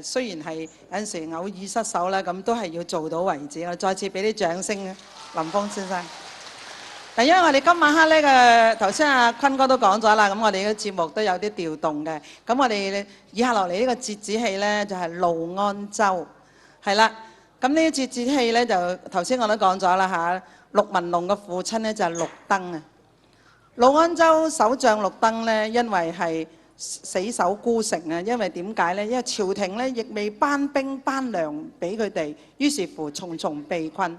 雖然係有陣時偶爾失手啦，咁都係要做到為止。我再次俾啲掌聲啊，林峰先生。嗱，因為我哋今晚黑呢個頭先阿坤哥都講咗啦，咁我哋嘅節目都有啲調動嘅。咁我哋以下落嚟呢個折子戲呢，就係《怒安州》，係啦。咁呢個折子戲呢，就頭先我都講咗啦嚇，陸文龍嘅父親呢，就係陸登啊。怒安州守將陸登呢，因為係死守孤城啊，因為點解呢？因為朝廷呢亦未頒兵頒糧俾佢哋，於是乎重重被困。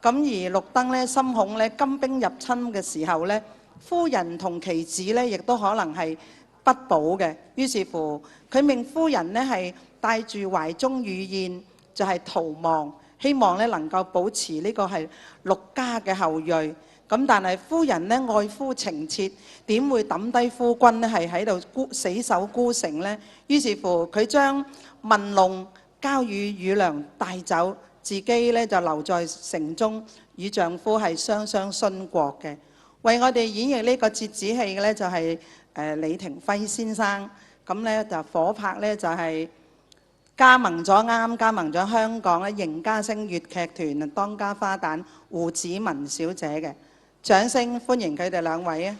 咁而陸登呢，心恐呢金兵入侵嘅時候呢，夫人同其子呢亦都可能係不保嘅，於是乎佢命夫人呢係帶住懷中乳燕就係逃亡，希望呢能夠保持呢個係陸家嘅後裔。咁但係夫人呢愛夫情切，點會抌低夫君呢係喺度死守孤城呢？於是乎佢將文龍交與乳娘帶走，自己呢就留在城中與丈夫係雙雙殉國嘅。為我哋演繹呢個折子戲嘅呢，就係李庭輝先生，咁呢就火拍呢，就係加盟咗香港咧盈家星粵劇團當家花旦胡子文小姐嘅。掌聲歡迎佢哋兩位啊！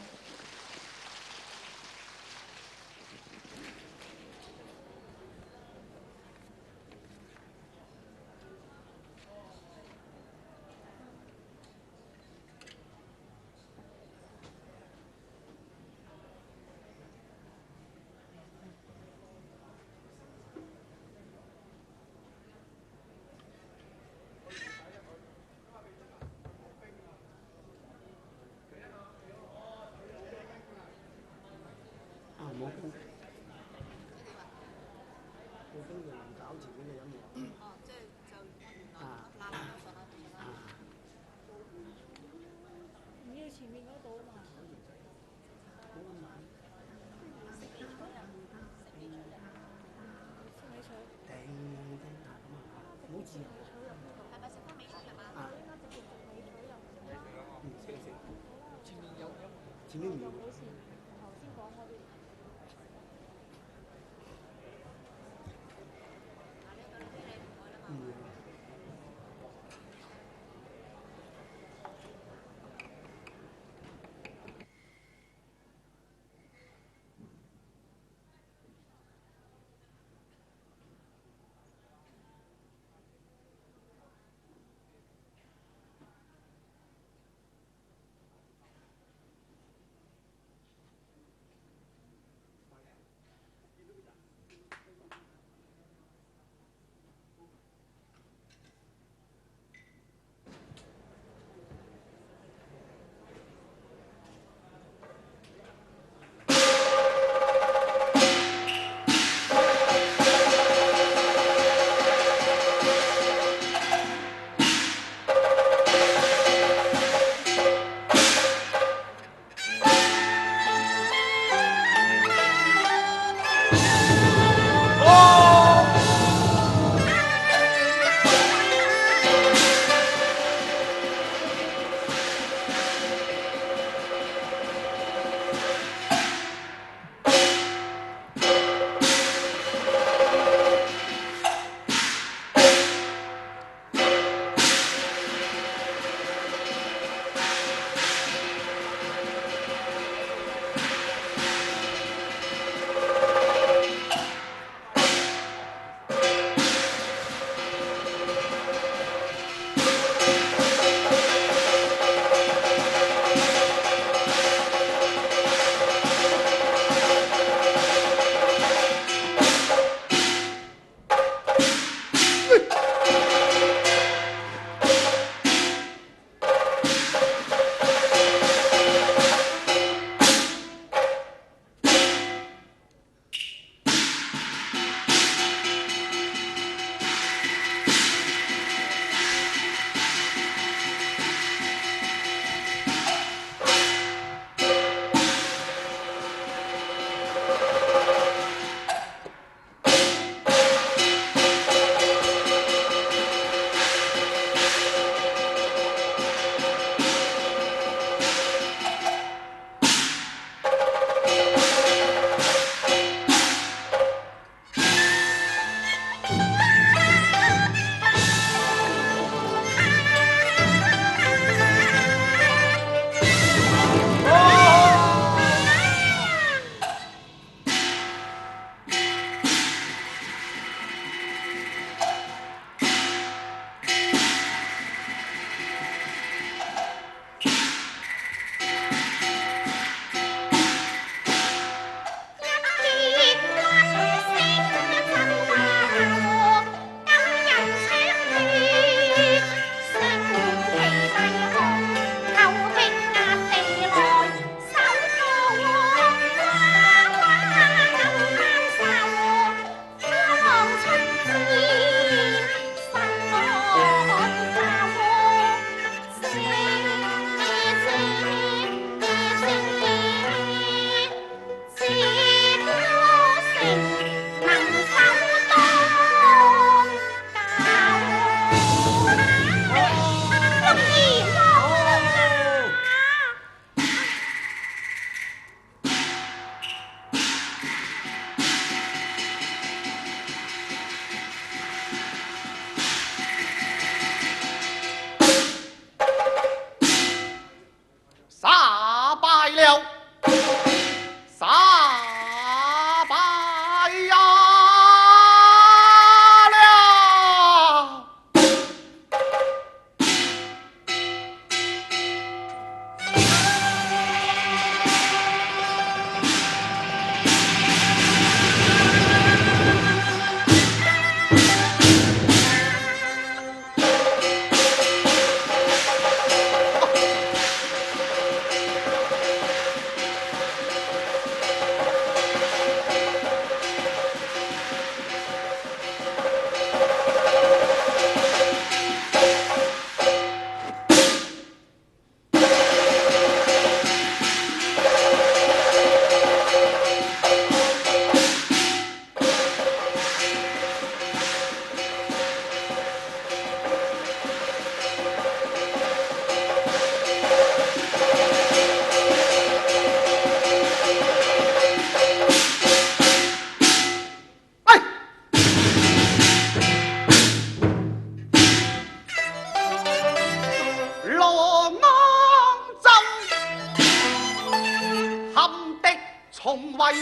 同為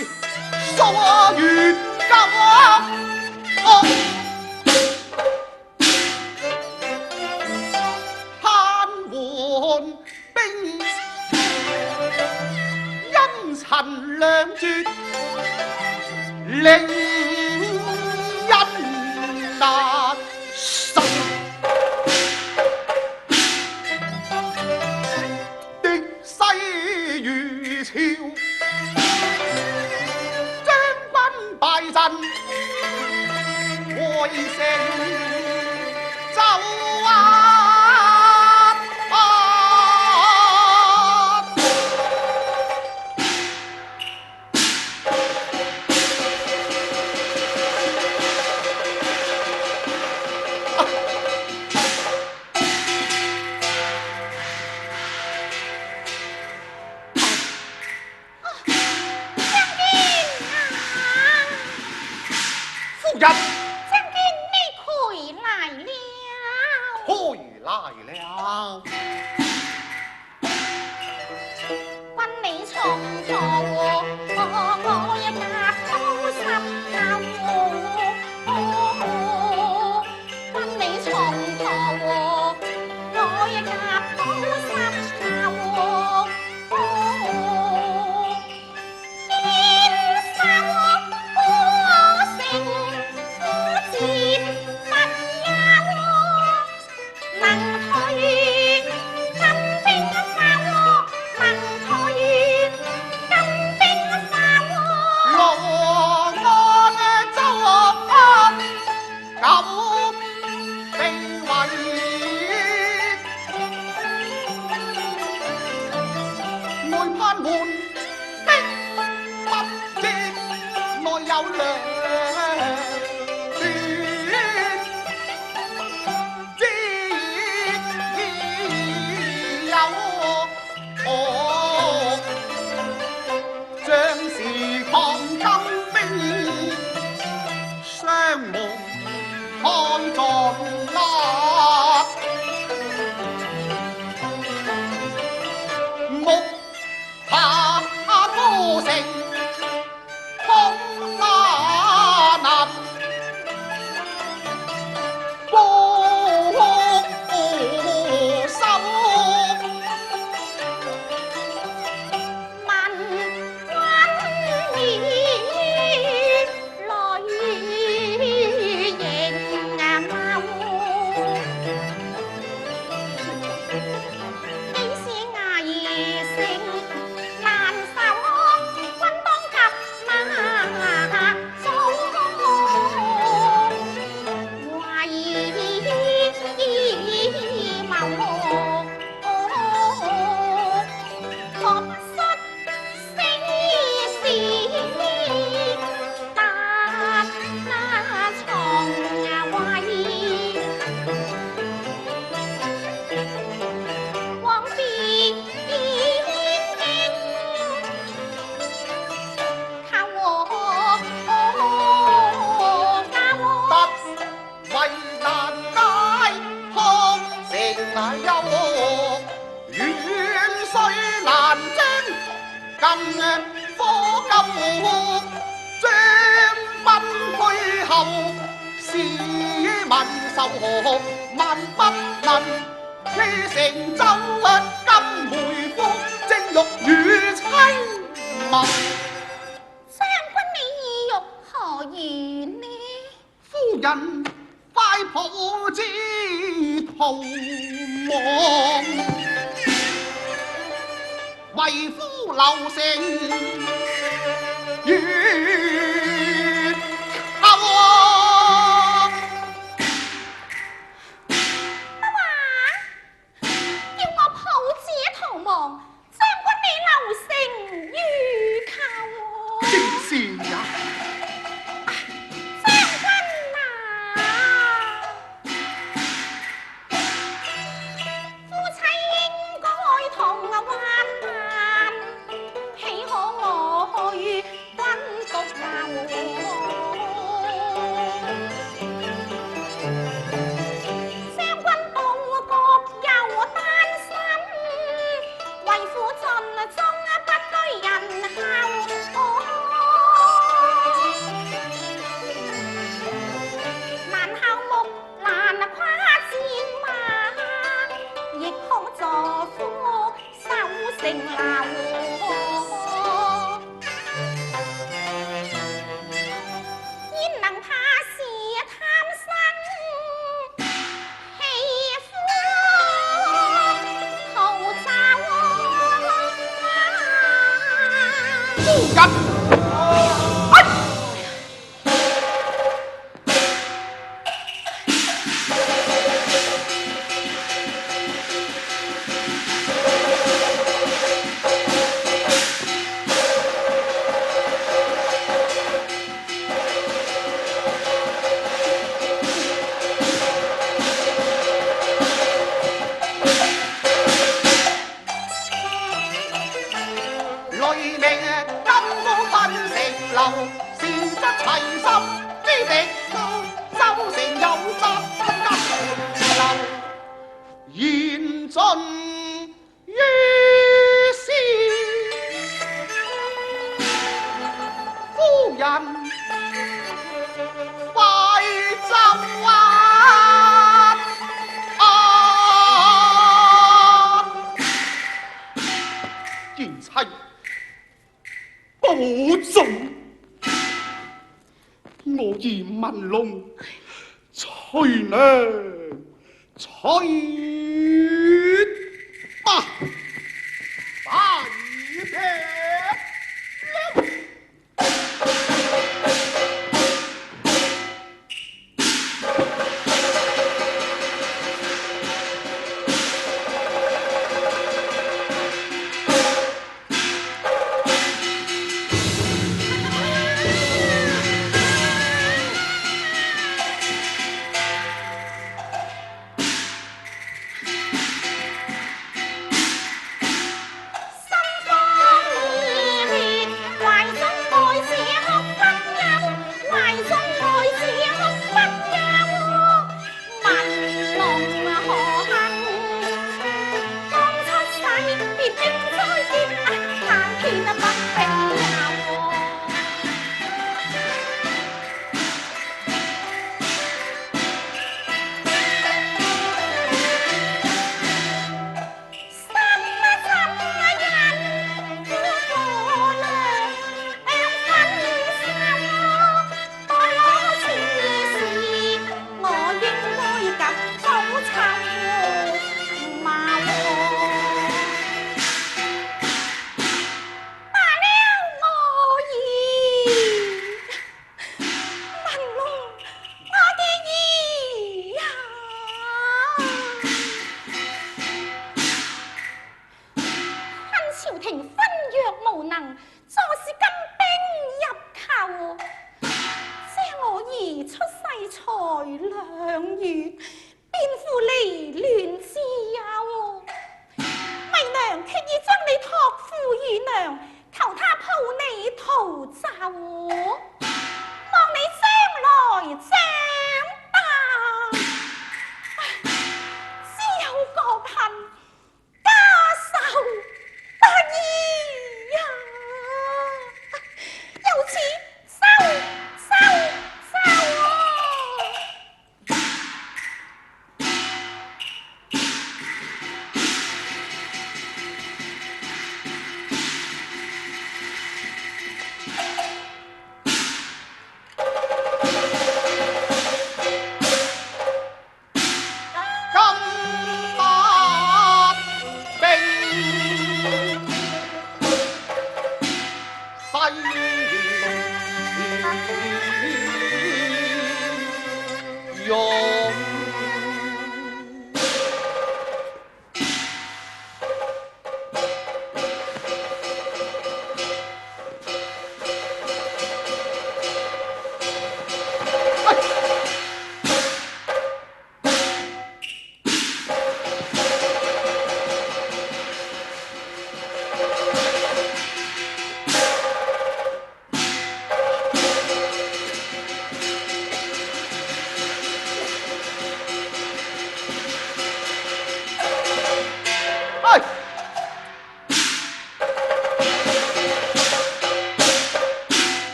疏遠交慳換兵，因陳兩絕，令人難受。敵勢如潮，將軍敗陣，回城走夫人，将軍你回來了，回來了。君你從何？我一格都濕透。君你從何？我一格都濕透。天生我城夫子不休，能退金兵化禍，能退金兵化禍。羅安州安咁定位，外藩門的不知內有兩斷，知已有將士抗金兵，雙目開盡啦，木下都城空那能固守。問君意，淚盈眸。你是牙兒性難受，君當及馬祖，懷疑謀學術聲事，但藏位。往別經，靠我家不為難解康城乃憂，遠水難蒸近火金，將軍退後市民受何，萬不能披成舟金梅夫正欲與妻盟。將軍你意欲何如呢？夫人快抱之逃亡，為夫留城越靠。叫我抱子逃亡，將軍你留城於靠。正是也。將軍啊，夫妻應該同患難，豈可我去君獨留？夫人。雷鳴金鼓噴城樓，是出齊心之敵，周成有責金流，言盡於斯。夫人快奏賢妻保重，我兒文龍隨娘隨吧，大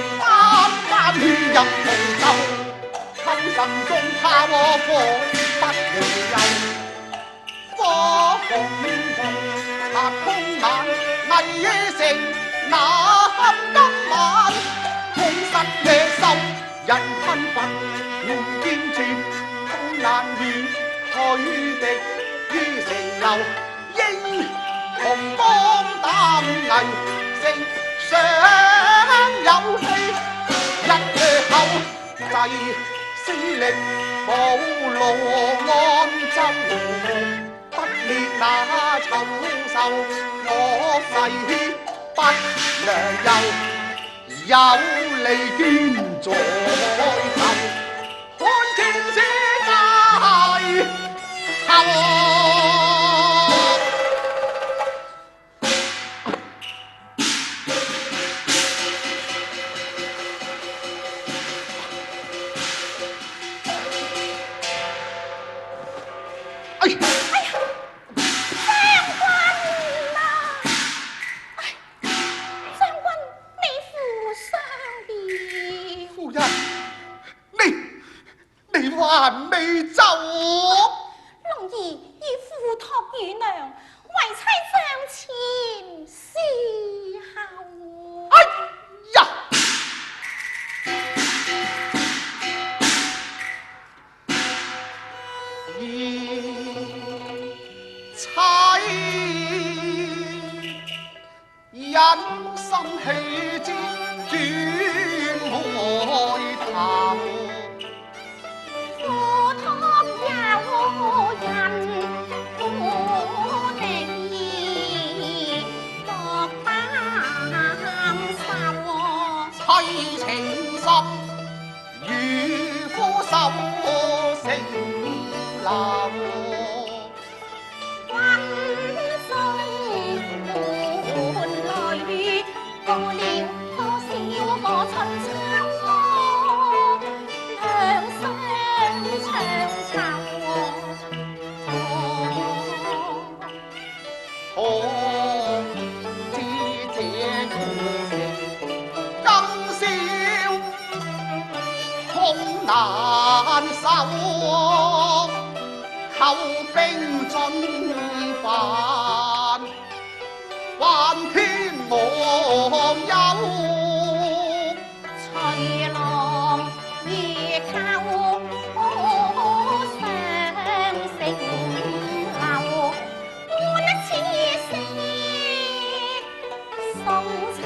劈了。許敵於城樓，英雄放膽藝性上有氣，一夜後濟司力保羅安州，不滅那醜獸，我誓不良又有利捐在頭，看見這大後。還未走，龍兒已付託與娘，為妻將前侍候。哎呀！妻忍心氣之轉回頭。妻情深，如夫手成流。軍中換淚，過了多少個春秋，兩相長愁。可知這故事今宵空難收，後兵進犯，還天無憂。隨浪越溝，上城樓，歡此色，送茶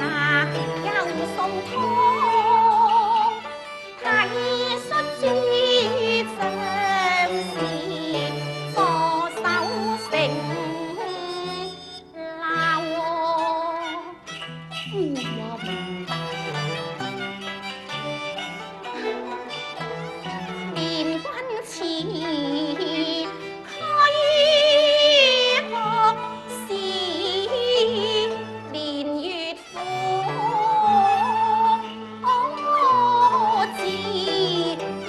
又送湯，體恤諸將士，坐守城連軍前開學時，連月苦自不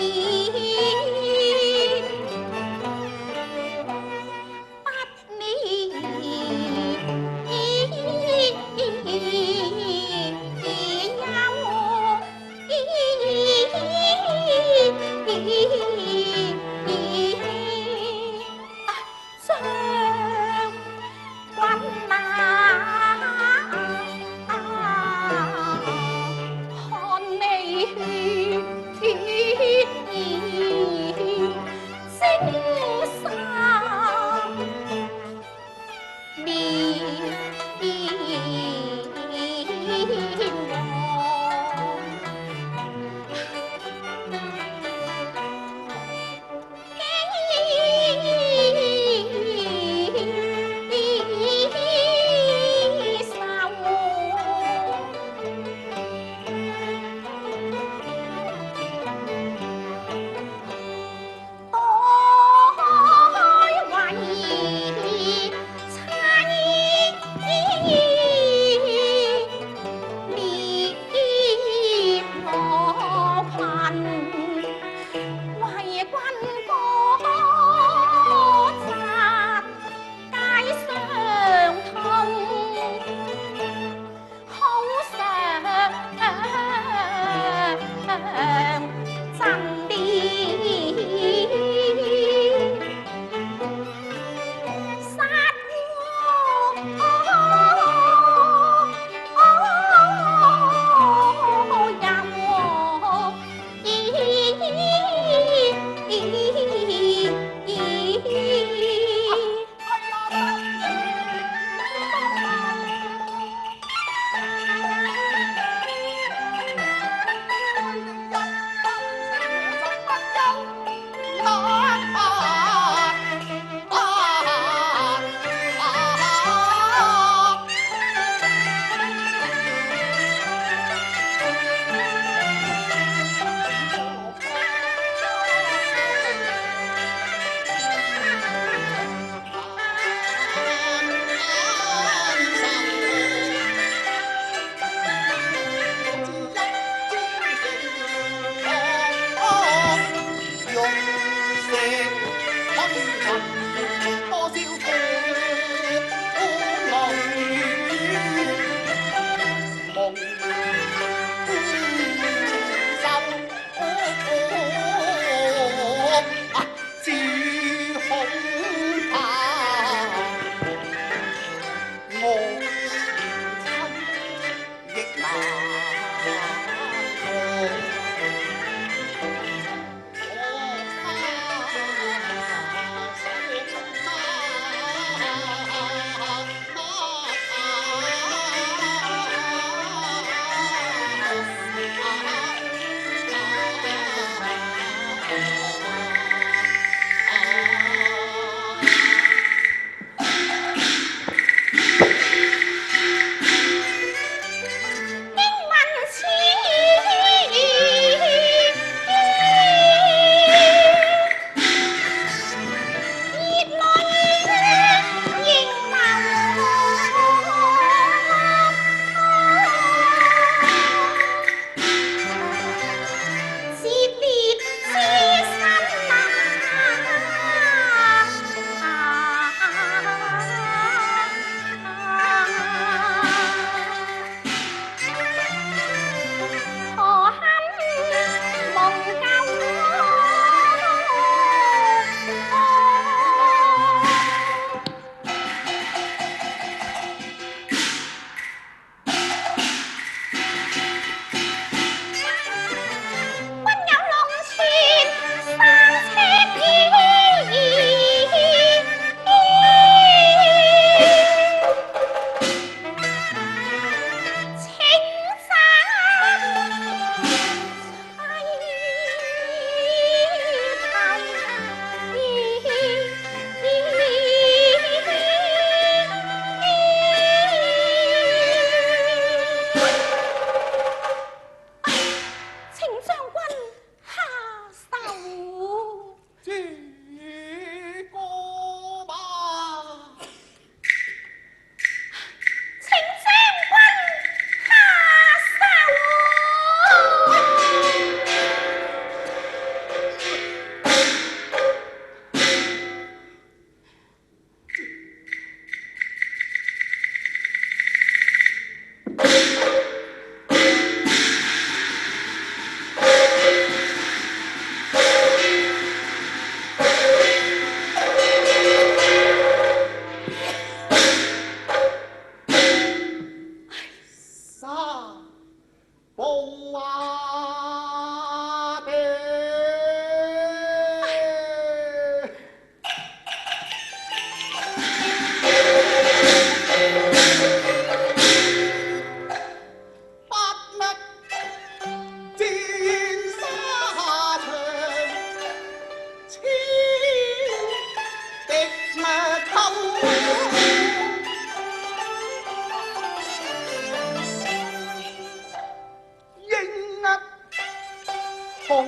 紅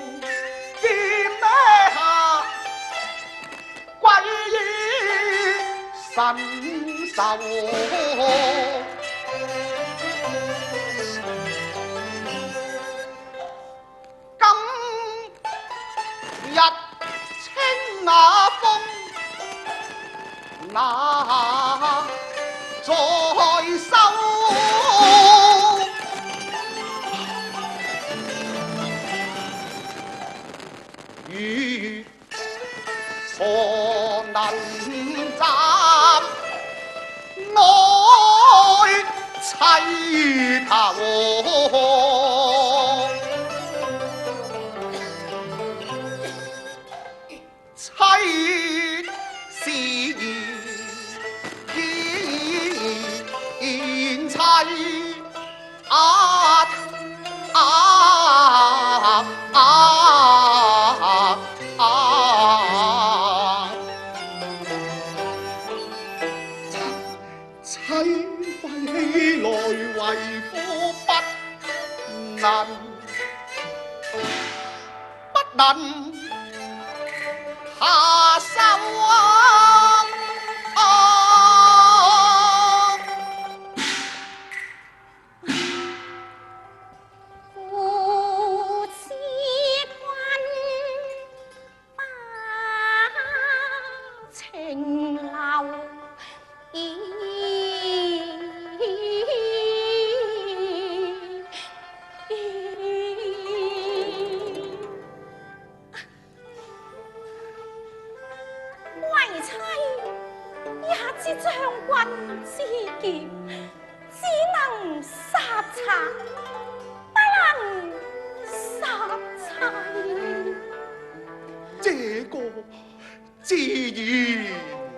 劍咩下，貴以神仇。今日清那風，那在收？如何能斬愛妻頭？妻是賢妻妻廢起來為夫不能下手夫妻君把情留為妻也知將軍之劍，只能殺賊，不能殺妻。這個自然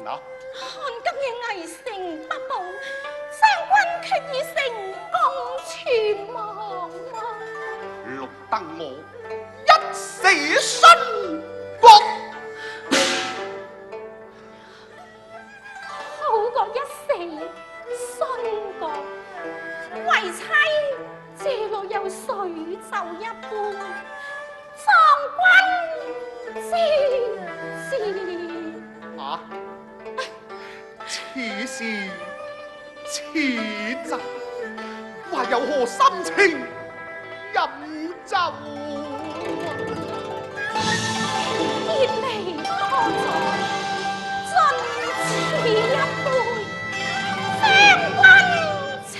啊！看今日危城不保，將軍卻已成功存亡啊！錄得我一死殉國，好過一死殉國。為妻這路有水袖一般，將軍之啊！此事此責，還有何心情飲酒別離多咗，盡此一杯，將軍情。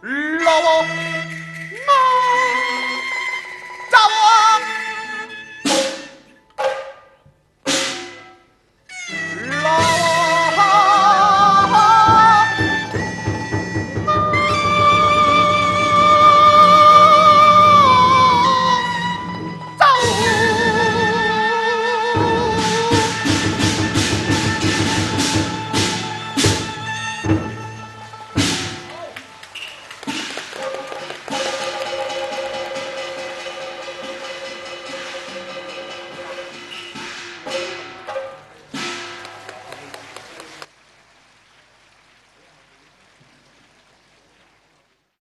如